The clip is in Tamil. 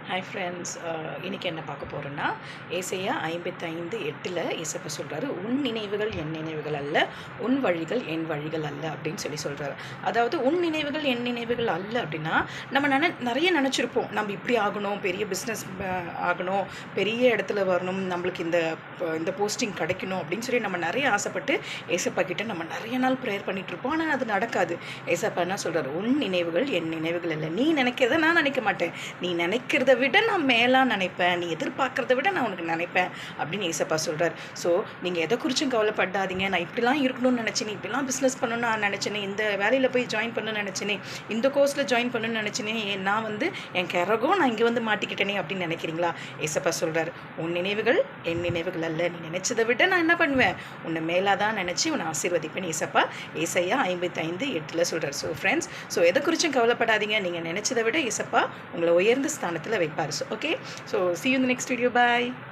ஹாய் ஃப்ரெண்ட்ஸ், இன்றைக்கி என்ன பார்க்க போகிறோன்னா ஏசாயா 55:8 ஏசப்பா சொல்கிறாரு, உன் நினைவுகள் என் நினைவுகள் அல்ல, உன் வழிகள் என் வழிகள் அல்ல அப்படின்னு சொல்கிறாரு. அதாவது உன் நினைவுகள் என் நினைவுகள் அல்ல அப்படின்னா நம்ம நிறைய நினச்சிருப்போம். நம்ம இப்படி ஆகணும், பெரிய பிஸ்னஸ் ஆகணும், பெரிய இடத்துல வரணும், நம்மளுக்கு இந்த போஸ்டிங் கிடைக்கணும் அப்படின்னு சொல்லி நம்ம நிறைய ஆசைப்பட்டு ஏசப்பா கிட்ட நம்ம நிறைய நாள் ப்ரேயர் பண்ணிகிட்ருப்போம். ஆனால் அது நடக்காது. ஏசப்பா என்ன சொல்கிறார்? உன் நினைவுகள் என் நினைவுகள் இல்லை. நீ நினைக்கிறத நான் நினைக்க மாட்டேன், நீ நினைக்கிறத விட நான் மேலாக நினைப்பேன், நீ எதிர்பார்க்குறத விட நான் உனக்கு நினைப்பேன் அப்படின்னு ஏசப்பா சொல்கிறார். ஸோ நீங்கள் எதை குறிச்சும் கவலைப்படாதீங்க. நான் இப்படிலாம் இருக்கணும்னு நினச்சினே, இப்படிலாம் பிஸ்னஸ் பண்ணணும்னு நான் நினச்சினேன், இந்த வேலையில் போய் ஜாயின் பண்ணணும்னு நினச்சினே, இந்த கோர்ஸில் ஜாயின் பண்ணணும்னு நினச்சினே, நான் என் கரகம் நான் இங்கே மாட்டிக்கிட்டேனே அப்படின்னு நினைக்கிறீங்களா? ஏசப்பா சொல்கிறார், உன் நினைவுகள் என் நினைவுகள் அல்ல, நீ நினச்சதை விட நான் என்ன பண்ணுவேன், உன்னை மேலாக தான் நினச்சி உன்னை ஆசீர்வதிப்பேன் ஏசப்பா ஏசாயா 55:8 சொல்கிறார். ஸோ ஃப்ரெண்ட்ஸ், எதை குறிச்சும் கவலைப்படாதீங்க. நீங்கள் நினச்சதை விட ஏசப்பா உங்களை உயர்ந்த ஸ்தானத்தில் வைப்பார். So, okay, so see you in the next video. Bye.